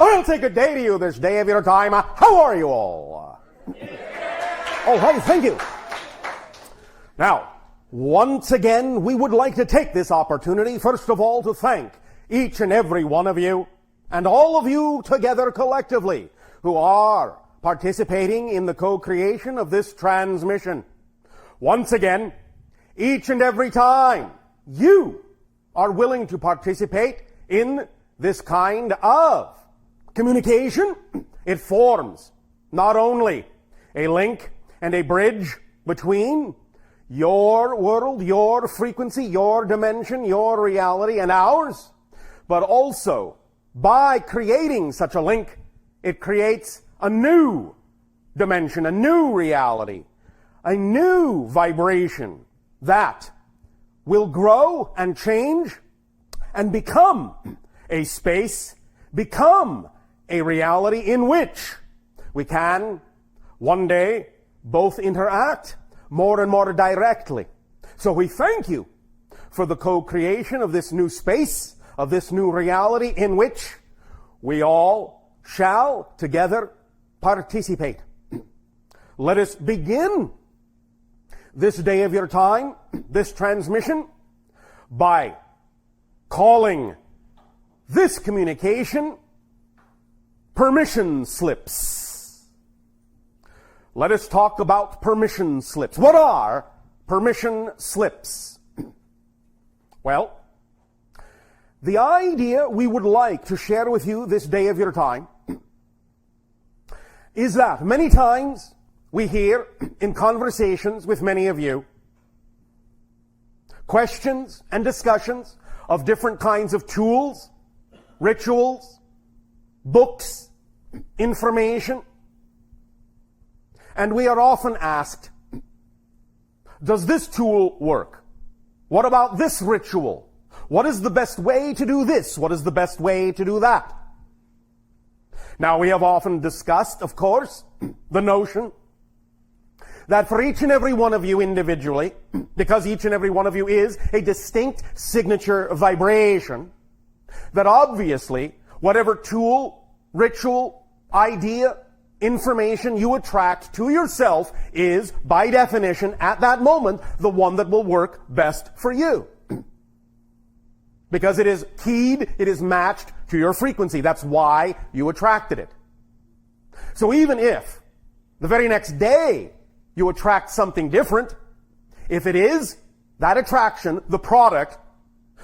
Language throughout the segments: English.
I'll take a day to you this day of your time. How are you all? Oh, hey, thank you. Now, once again, we would like to take this opportunity, first of all, to thank each and every one of you, and all of you together collectively, who are participating in the co-creation of this transmission. Once again, each and every time you are willing to participate in this kind of communication, it forms not only a link and a bridge between your world, your frequency, your dimension, your reality, and ours, but also by creating such a link, it creates a new dimension, a new reality, a new vibration that will grow and change and become a space, become a reality in which we can one day both interact more and more directly. So we thank you for the co-creation of this new space, of this new reality in which we all shall together participate. Let us begin this day of your time, this transmission, by calling this communication permission slips. Let us talk about permission slips. What are permission slips? Well, the idea we would like to share with you this day of your time is that many times we hear in conversations with many of you questions and discussions of different kinds of tools, rituals, books, information. And we are often asked, does this tool work? What about this ritual? What is the best way to do this? What is the best way to do that? Now, we have often discussed, of course, the notion that for each and every one of you individually, because each and every one of you is a distinct signature vibration, that obviously whatever tool, ritual, idea, information you attract to yourself is, by definition, at that moment, the one that will work best for you. Because it is keyed, it is matched to your frequency. That's why you attracted it. So even if the very next day you attract something different, if it is that attraction, the product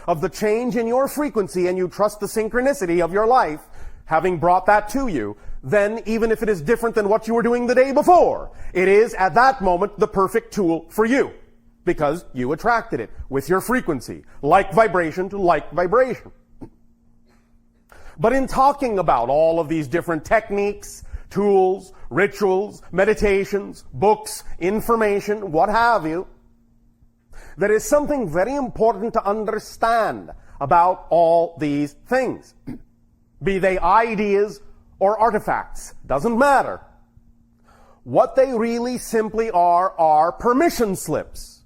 of the change in your frequency, and you trust the synchronicity of your life having brought that to you, then even if it is different than what you were doing the day before, it is at that moment the perfect tool for you. Because you attracted it with your frequency, like vibration to like vibration. But in talking about all of these different techniques, tools, rituals, meditations, books, information, what have you, there is something very important to understand about all these things. Be they ideas or artifacts, doesn't matter. What they really simply are permission slips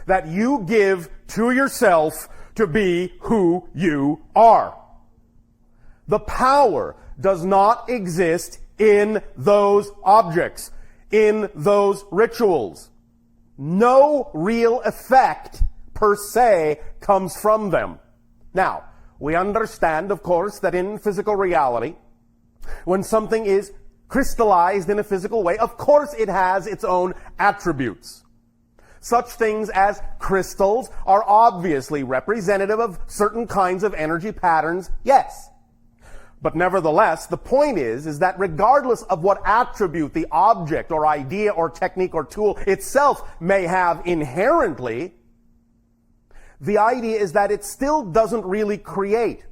that you give to yourself to be who you are. The power does not exist in those objects, in those rituals. No real effect per se comes from them. Now, we understand, of course, that in physical reality, when something is crystallized in a physical way, of course it has its own attributes. Such things as crystals are obviously representative of certain kinds of energy patterns, yes. But nevertheless, the point is that regardless of what attribute the object or idea or technique or tool itself may have inherently, the idea is that it still doesn't really create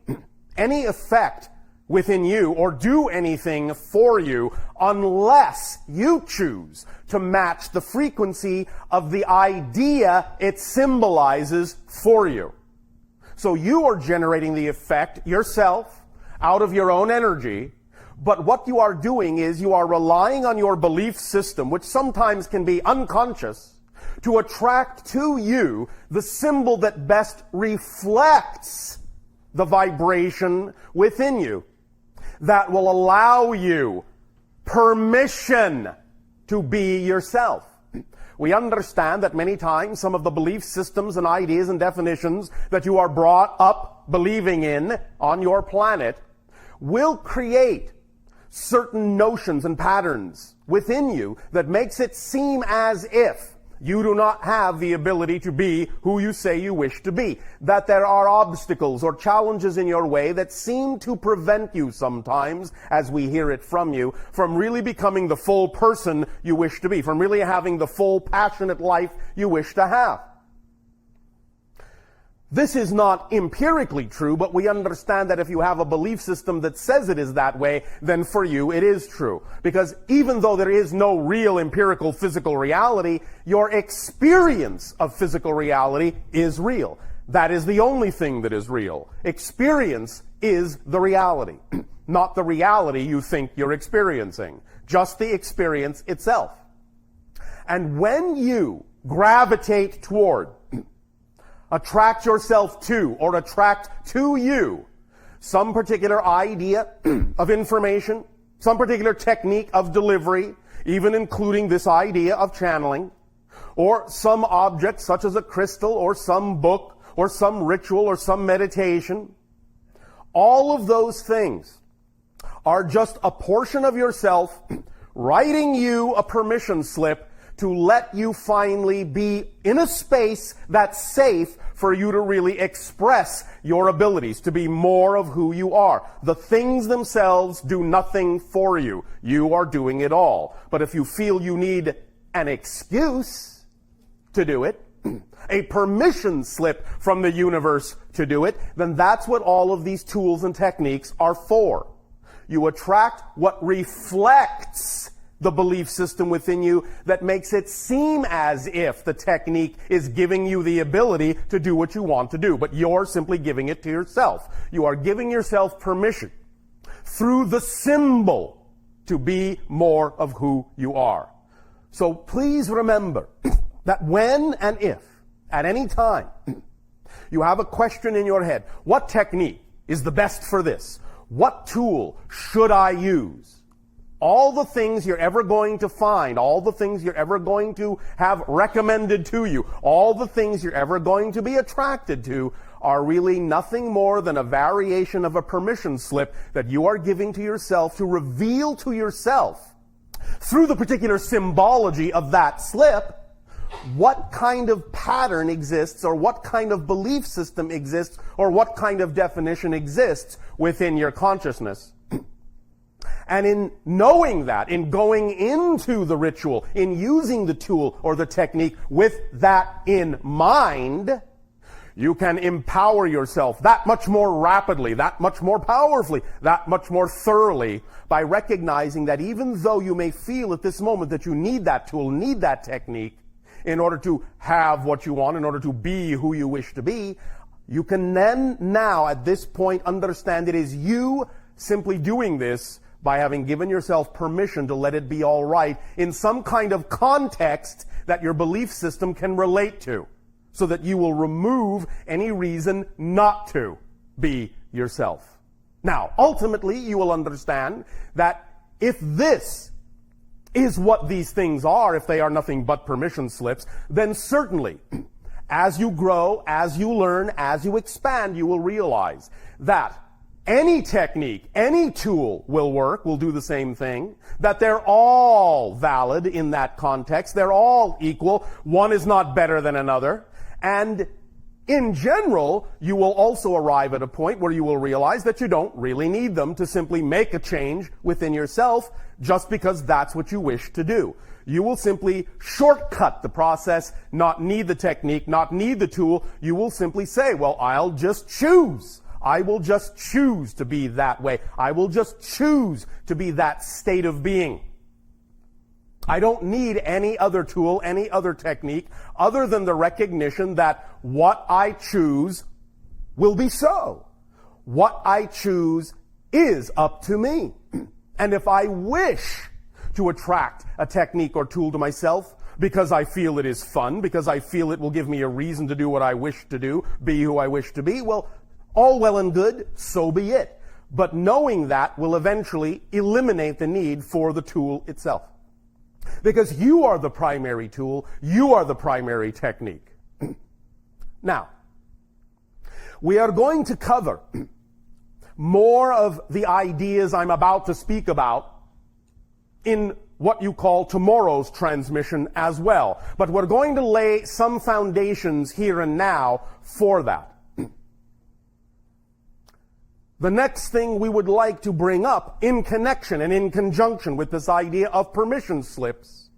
any effect within you or do anything for you unless you choose to match the frequency of the idea it symbolizes for you. So you are generating the effect yourself out of your own energy, but what you are doing is you are relying on your belief system, which sometimes can be unconscious, to attract to you the symbol that best reflects the vibration within you. that will allow you permission to be yourself. We understand that many times some of the belief systems and ideas and definitions that you are brought up believing in on your planet will create certain notions and patterns within you that makes it seem as if you do not have the ability to be who you say you wish to be. That there are obstacles or challenges in your way that seem to prevent you sometimes, as we hear it from you, from really becoming the full person you wish to be, from really having the full passionate life you wish to have. This is not empirically true, but we understand that if you have a belief system that says it is that way, then for you it is true. Because even though there is no real empirical physical reality, your experience of physical reality is real. That is the only thing that is real. Experience is the reality, not the reality you think you're experiencing, just the experience itself. And when you gravitate toward, attract yourself to, or attract to you, some particular idea of information, some particular technique of delivery, even including this idea of channeling, or some object such as a crystal, or some book, or some ritual, or some meditation, all of those things are just a portion of yourself writing you a permission slip to let you finally be in a space that's safe for you to really express your abilities, to be more of who you are. The things themselves do nothing for you. You are doing it all. But if you feel you need an excuse to do it, a permission slip from the universe to do it, then that's what all of these tools and techniques are for. You attract what reflects the belief system within you that makes it seem as if the technique is giving you the ability to do what you want to do, but you're simply giving it to yourself. You are giving yourself permission through the symbol to be more of who you are. So please remember that when and if, at any time, you have a question in your head, what technique is the best for this? What tool should I use? All the things you're ever going to find, all the things you're ever going to have recommended to you, all the things you're ever going to be attracted to are really nothing more than a variation of a permission slip that you are giving to yourself to reveal to yourself, through the particular symbology of that slip, what kind of pattern exists, or what kind of belief system exists, or what kind of definition exists within your consciousness. And in knowing that, in going into the ritual, in using the tool or the technique with that in mind, you can empower yourself that much more rapidly, that much more powerfully, that much more thoroughly by recognizing that even though you may feel at this moment that you need that tool, need that technique in order to have what you want, in order to be who you wish to be, you can then now at this point understand it is you simply doing this by having given yourself permission to let it be all right in some kind of context that your belief system can relate to, so that you will remove any reason not to be yourself. Now, ultimately, you will understand that if this is what these things are, if they are nothing but permission slips, then certainly, as you grow, as you learn, as you expand, you will realize that any technique, any tool will work, will do the same thing, that they're all valid in that context, they're all equal, one is not better than another, and in general, you will also arrive at a point where you will realize that you don't really need them to simply make a change within yourself just because that's what you wish to do. You will simply shortcut the process, not need the technique, not need the tool. You will simply say, well, I'll just choose. I will just choose to be that way. I will just choose to be that state of being. I don't need any other tool, any other technique, other than the recognition that what I choose will be so. What I choose is up to me. And if I wish to attract a technique or tool to myself because I feel it is fun, because I feel it will give me a reason to do what I wish to do, be who I wish to be, well, all well and good, so be it. But knowing that will eventually eliminate the need for the tool itself. Because you are the primary tool, you are the primary technique. Now, we are going to cover more of the ideas I'm about to speak about in what you call tomorrow's transmission as well. But we're going to lay some foundations here and now for that. The next thing we would like to bring up in connection and in conjunction with this idea of permission slips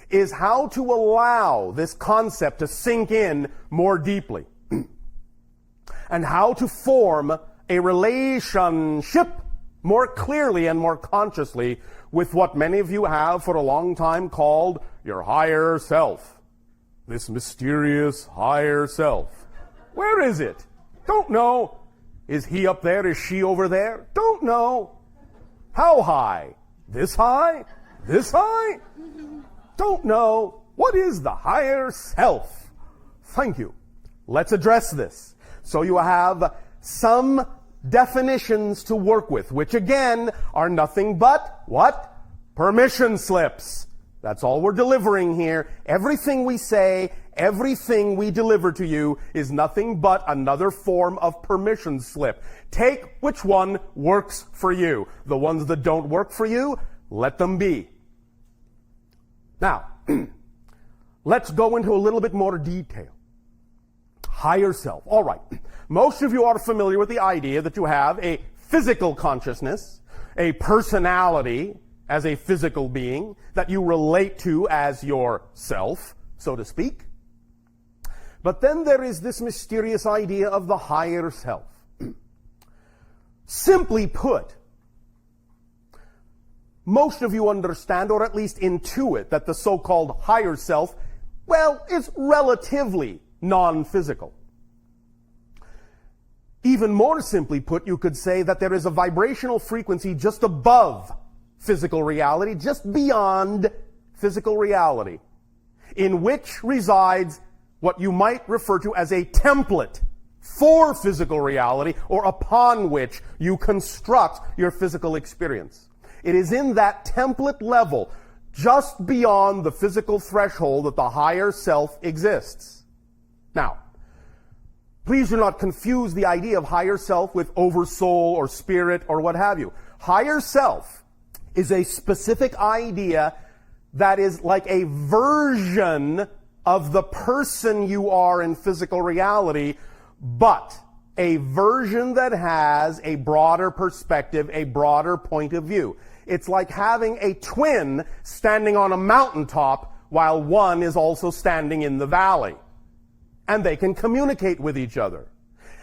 is how to allow this concept to sink in more deeply and how to form a relationship more clearly and more consciously with what many of you have for a long time called your higher self. This mysterious higher self. Where is it? Don't know. Is he up there? Is she over there? Don't know. How high? This high? This high? Don't know. What is the higher self? Thank you. Let's address this. So you have some definitions to work with, which again are nothing but what? Permission slips. That's all we're delivering here. Everything we say, everything we deliver to you is nothing but another form of permission slip. Take which one works for you. The ones that don't work for you, let them be. Now, let's go into a little bit more detail. Higher self. All right. Most of you are familiar with the idea that you have a physical consciousness, a personality as a physical being that you relate to as yourself, so to speak. But then there is this mysterious idea of the higher self. Simply put, most of you understand, or at least intuit, that the so-called higher self, well, is relatively non-physical. Even more simply put, you could say that there is a vibrational frequency just above physical reality, just beyond physical reality, in which resides what you might refer to as a template for physical reality, or upon which you construct your physical experience. It is in that template level, just beyond the physical threshold, that the higher self exists. Now, please do not confuse the idea of higher self with oversoul or spirit or what have you. Higher self is a specific idea that is like a version of the person you are in physical reality, but a version that has a broader perspective, a broader point of view. It's like having a twin standing on a mountaintop while one is also standing in the valley. And they can communicate with each other.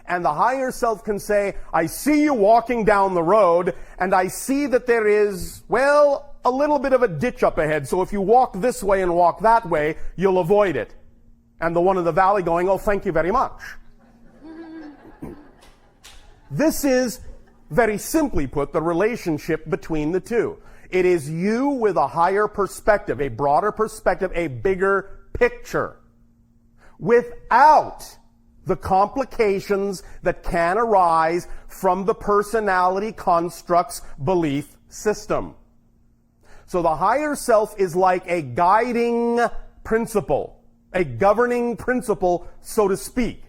And the higher self can say, I see you walking down the road, and I see that there is, well, a little bit of a ditch up ahead, so if you walk this way and walk that way, you'll avoid it. And the one in the valley going, oh, thank you very much. This is, very simply put, the relationship between the two. It is you with a higher perspective, a broader perspective, a bigger picture, without the complications that can arise from the personality construct's belief system. So the higher self is like a guiding principle, a governing principle, so to speak,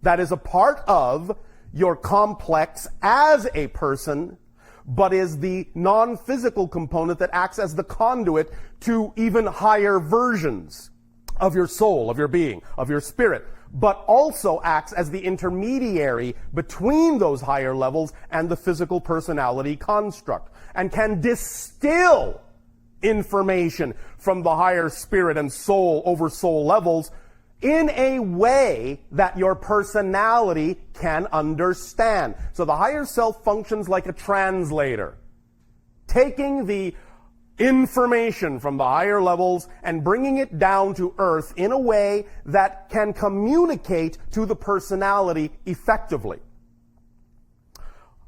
that is a part of your complex as a person, but is the non-physical component that acts as the conduit to even higher versions of your soul, of your being, of your spirit, but also acts as the intermediary between those higher levels and the physical personality construct, and can distill information from the higher spirit and soul over soul levels in a way that your personality can understand. So the higher self functions like a translator, taking the information from the higher levels and bringing it down to earth in a way that can communicate to the personality effectively.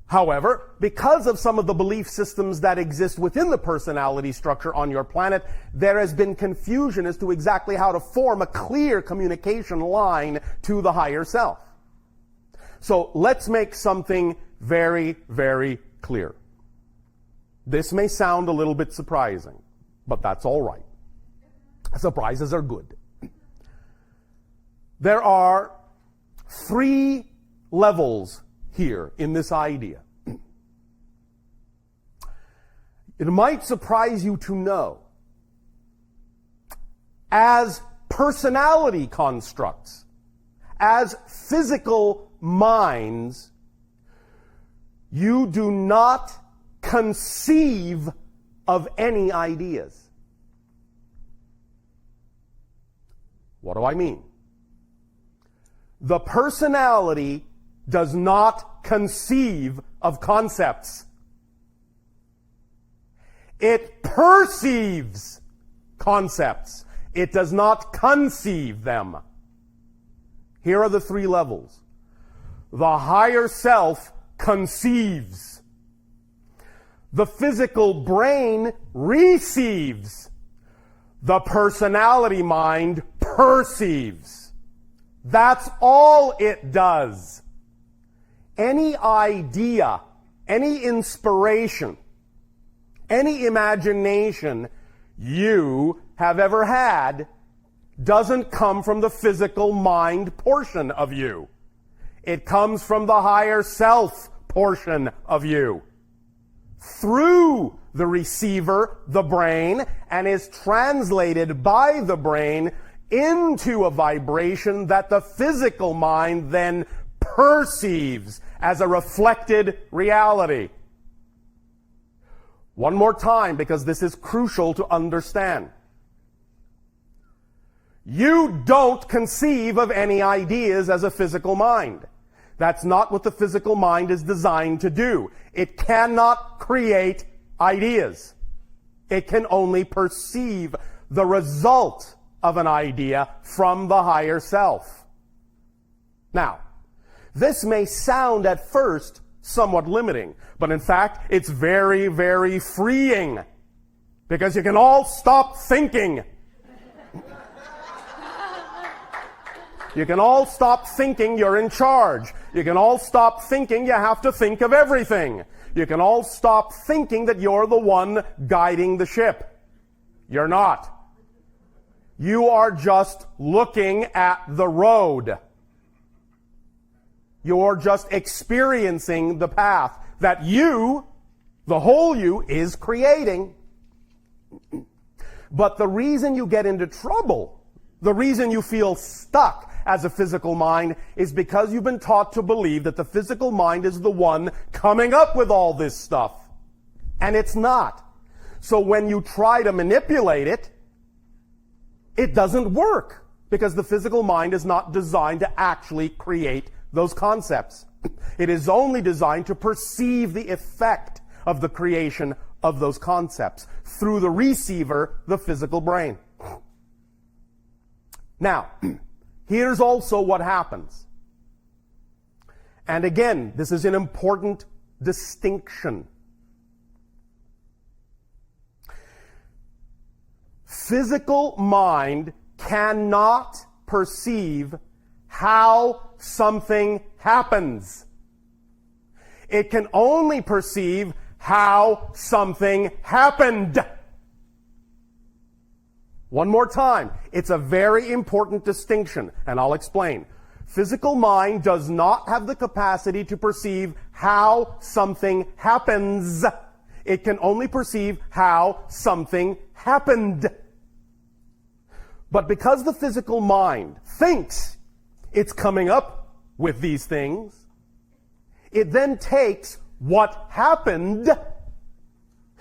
However, because of some of the belief systems that exist within the personality structure on your planet, there has been confusion as to exactly how to form a clear communication line to the higher self. So let's make something very, very clear. This may sound a little bit surprising, but that's all right. Surprises are good. There are 3 levels here in this idea. It might surprise you to know, as personality constructs, as physical minds, you do not conceive of any ideas. What do I mean? The personality does not conceive of concepts. It perceives concepts. It does not conceive them. Here are the 3 levels. The higher self conceives. The physical brain receives. The personality mind perceives. That's all it does. Any idea, any inspiration, any imagination you have ever had doesn't come from the physical mind portion of you. It comes from the higher self portion of you, through the receiver, the brain, and is translated by the brain into a vibration that the physical mind then perceives as a reflected reality. One more time, because this is crucial to understand. You don't conceive of any ideas as a physical mind. That's not what the physical mind is designed to do. It cannot create ideas. It can only perceive the result of an idea from the higher self. Now, this may sound at first somewhat limiting, but in fact, it's very, very freeing, because you can all stop thinking. You can all stop thinking you're in charge. You can all stop thinking you have to think of everything. You can all stop thinking that you're the one guiding the ship. You're not. You are just looking at the road. You're just experiencing the path that you, the whole you, is creating. But the reason you get into trouble, the reason you feel stuck as a physical mind, is because you've been taught to believe that the physical mind is the one coming up with all this stuff. And it's not. So when you try to manipulate it, it doesn't work, because the physical mind is not designed to actually create those concepts. It is only designed to perceive the effect of the creation of those concepts through the receiver, the physical brain. Now, here's also what happens. And again, this is an important distinction. Physical mind cannot perceive how something happens. It can only perceive how something happened. One more time. It's a very important distinction, and I'll explain. Physical mind does not have the capacity to perceive how something happens. It can only perceive how something happened. But because the physical mind thinks it's coming up with these things, it then takes what happened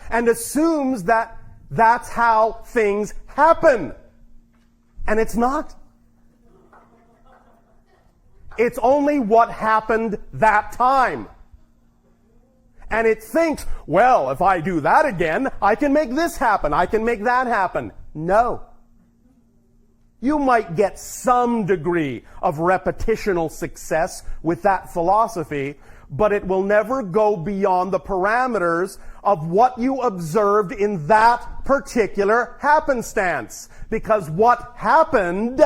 and assumes that that's how things happen. And it's not. It's only what happened that time. And it thinks, well, if I do that again, I can make this happen, I can make that happen. No. You might get some degree of repetitional success with that philosophy, but it will never go beyond the parameters of what you observed in that particular happenstance. Because what happened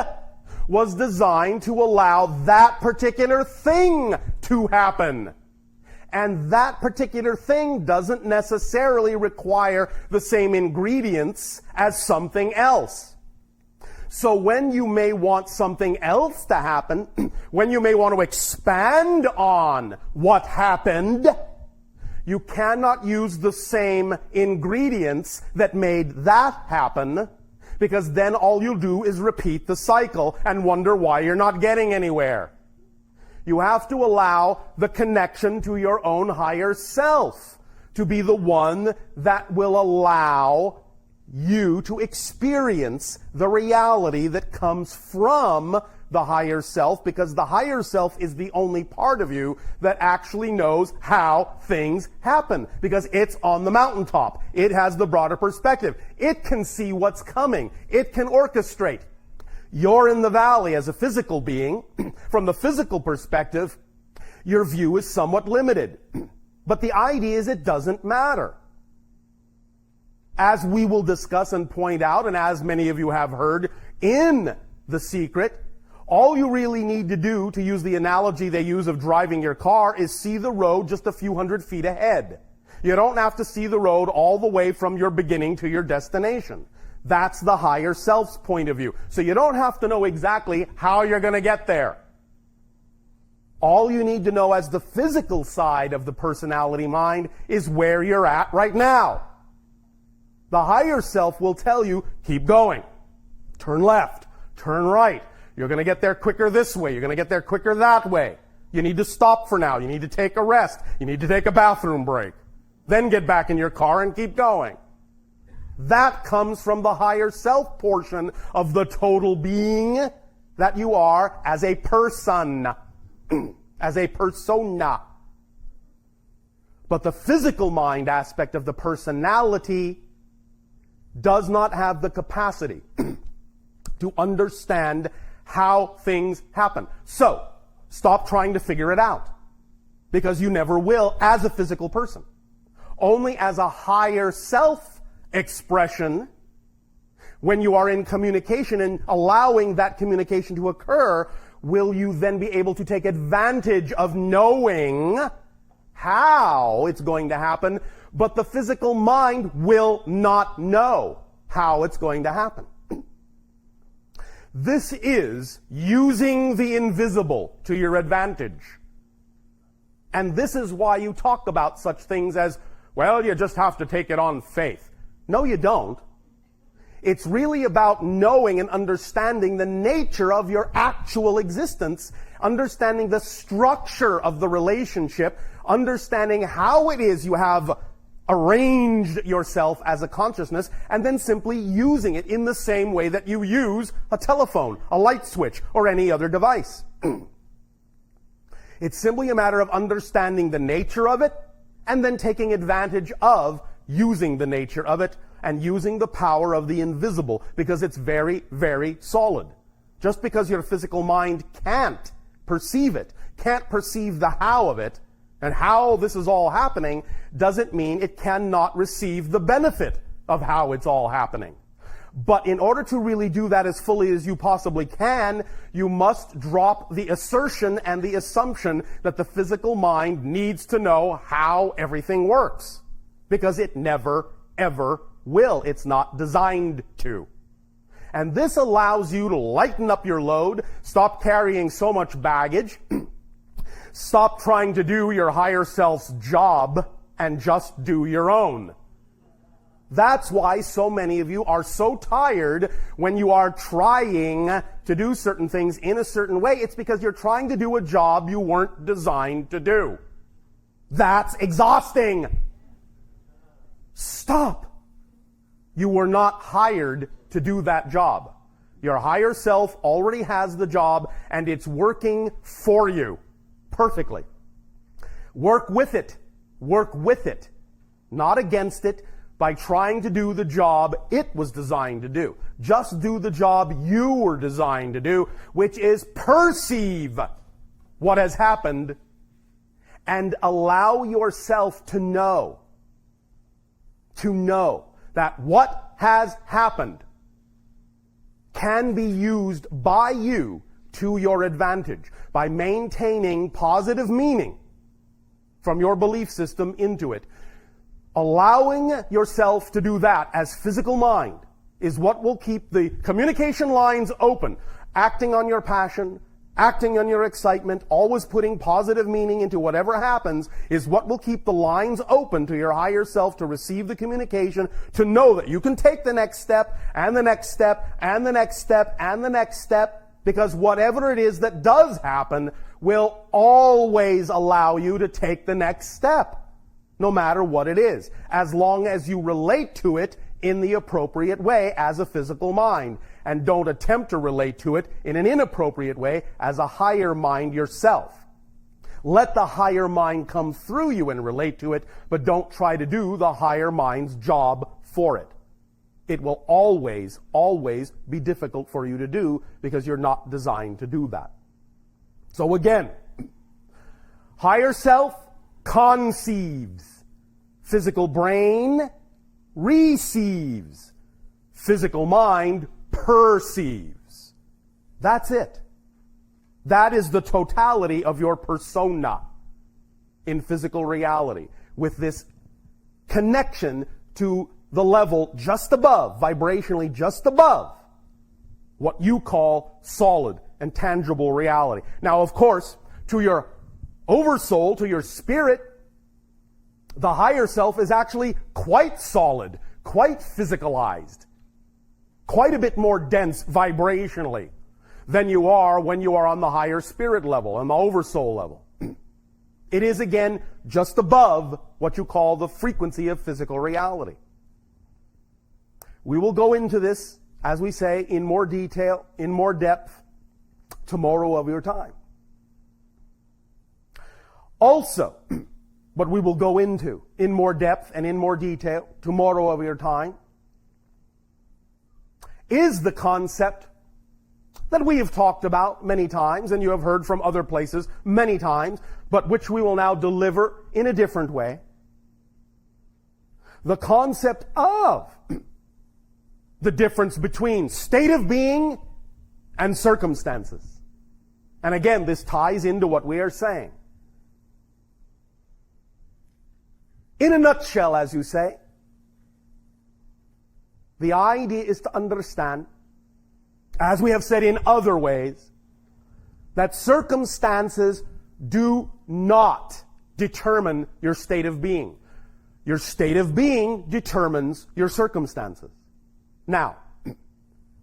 was designed to allow that particular thing to happen. And that particular thing doesn't necessarily require the same ingredients as something else. So when you may want something else to happen, when you may want to expand on what happened, you cannot use the same ingredients that made that happen, because then all you'll do is repeat the cycle and wonder why you're not getting anywhere. You have to allow the connection to your own higher self to be the one that will allow you to experience the reality that comes from the higher self, because the higher self is the only part of you that actually knows how things happen, because it's on the mountaintop. It has the broader perspective. It can see what's coming. It can orchestrate. You're in the valley as a physical being. From the physical perspective, your view is somewhat limited. But the idea is it doesn't matter. As we will discuss and point out, and as many of you have heard in The Secret, all you really need to do, to use the analogy they use of driving your car, is see the road just a few hundred feet ahead. You don't have to see the road all the way from your beginning to your destination. That's the higher self's point of view. So you don't have to know exactly how you're going to get there. All you need to know as the physical side of the personality mind is where you're at right now. The higher self will tell you, keep going. Turn left. Turn right. You're going to get there quicker this way. You're going to get there quicker that way. You need to stop for now. You need to take a rest. You need to take a bathroom break. Then get back in your car and keep going. That comes from the higher self portion of the total being that you are as a person, as a persona. But the physical mind aspect of the personality does not have the capacity to understand how things happen. So, stop trying to figure it out, because you never will as a physical person. Only as a higher self expression, when you are in communication and allowing that communication to occur, will you then be able to take advantage of knowing how it's going to happen, but the physical mind will not know how it's going to happen. This is using the invisible to your advantage. And this is why you talk about such things as, well, you just have to take it on faith. No, you don't. It's really about knowing and understanding the nature of your actual existence, understanding the structure of the relationship, understanding how it is you have arranged yourself as a consciousness, and then simply using it in the same way that you use a telephone, a light switch, or any other device. It's simply a matter of understanding the nature of it, and then taking advantage of using the nature of it, and using the power of the invisible, because it's very, very solid. Just because your physical mind can't perceive it, can't perceive the how of it, and how this is all happening, doesn't mean it cannot receive the benefit of how it's all happening. But in order to really do that as fully as you possibly can, you must drop the assertion and the assumption that the physical mind needs to know how everything works. Because it never, ever will. It's not designed to. And this allows you to lighten up your load, stop carrying so much baggage, stop trying to do your higher self's job, and just do your own. That's why so many of you are so tired when you are trying to do certain things in a certain way. It's because you're trying to do a job you weren't designed to do. That's exhausting. Stop. You were not hired to do that job. Your higher self already has the job, and it's working for you perfectly. Work with it. Work with it. Not against it, by trying to do the job it was designed to do. Just do the job you were designed to do, which is perceive what has happened and allow yourself to know that what has happened can be used by you to your advantage by maintaining positive meaning from your belief system into it. Allowing yourself to do that as physical mind is what will keep the communication lines open. Acting on your passion, acting on your excitement, always putting positive meaning into whatever happens is what will keep the lines open to your higher self to receive the communication, to know that you can take the next step, and the next step, and the next step, and the next step, because whatever it is that does happen will always allow you to take the next step, no matter what it is, as long as you relate to it in the appropriate way as a physical mind, and don't attempt to relate to it in an inappropriate way as a higher mind yourself. Let the higher mind come through you and relate to it, but don't try to do the higher mind's job for it. It will always, always be difficult for you to do because you're not designed to do that. So again, higher self conceives. Physical brain receives. Physical mind perceives. That's it. That is the totality of your persona in physical reality, with this connection to the level just above, vibrationally just above, what you call solid and tangible reality. Now, of course, to your oversoul, to your spirit, the higher self is actually quite solid, quite physicalized, quite a bit more dense vibrationally than you are when you are on the higher spirit level, on the oversoul level. It is, again, just above what you call the frequency of physical reality. We will go into this, as we say, in more detail, in more depth, tomorrow of your time. Also, what we will go into in more depth and in more detail tomorrow of your time is the concept that we have talked about many times, and you have heard from other places many times, but which we will now deliver in a different way. The concept of the difference between state of being and circumstances. And again, this ties into what we are saying. In a nutshell, as you say, the idea is to understand, as we have said in other ways, that circumstances do not determine your state of being. Your state of being determines your circumstances. Now,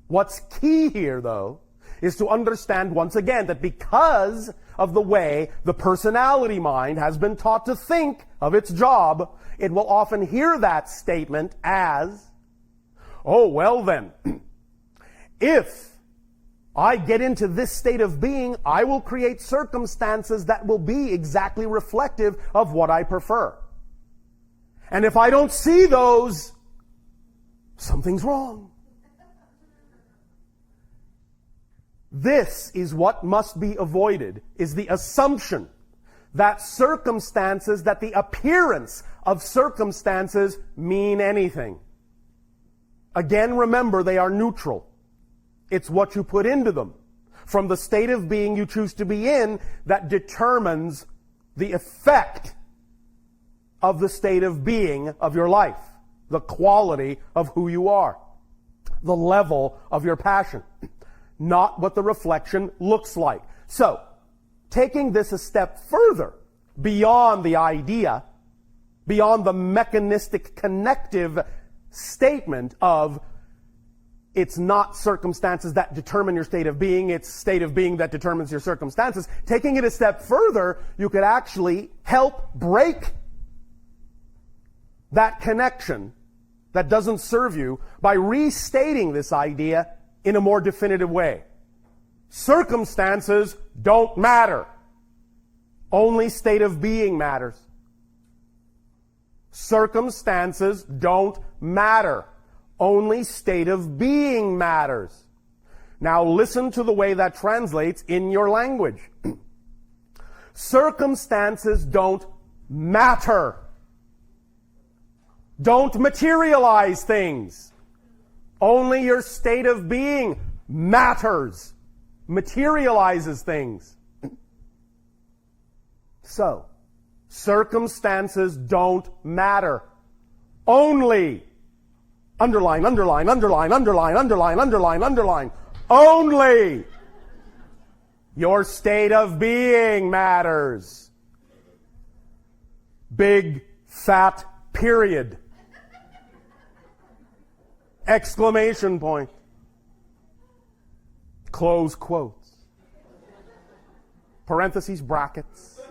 what's key here, though, is to understand once again that because of the way the personality mind has been taught to think of its job, it will often hear that statement as, oh, well then, if I get into this state of being, I will create circumstances that will be exactly reflective of what I prefer. And if I don't see those, something's wrong. This is what must be avoided, is the assumption that circumstances, that the appearance of circumstances mean anything. Again, remember, they are neutral. It's what you put into them from the state of being you choose to be in that determines the effect of the state of being of your life, the quality of who you are, the level of your passion, not what the reflection looks like. So, taking this a step further, beyond the idea, beyond the mechanistic connective statement of it's not circumstances that determine your state of being, it's state of being that determines your circumstances. Taking it a step further, you could actually help break that connection that doesn't serve you by restating this idea in a more definitive way. Circumstances don't matter. Only state of being matters. Circumstances don't matter. Only state of being matters. Now listen to the way that translates in your language. Circumstances don't matter. Don't materialize things. Only your state of being matters, materializes things. So, Circumstances don't matter. Only, underline, underline, underline, underline, underline, underline, underline, only your state of being matters. Big, fat, period. Exclamation point. Close quotes. Parentheses, brackets.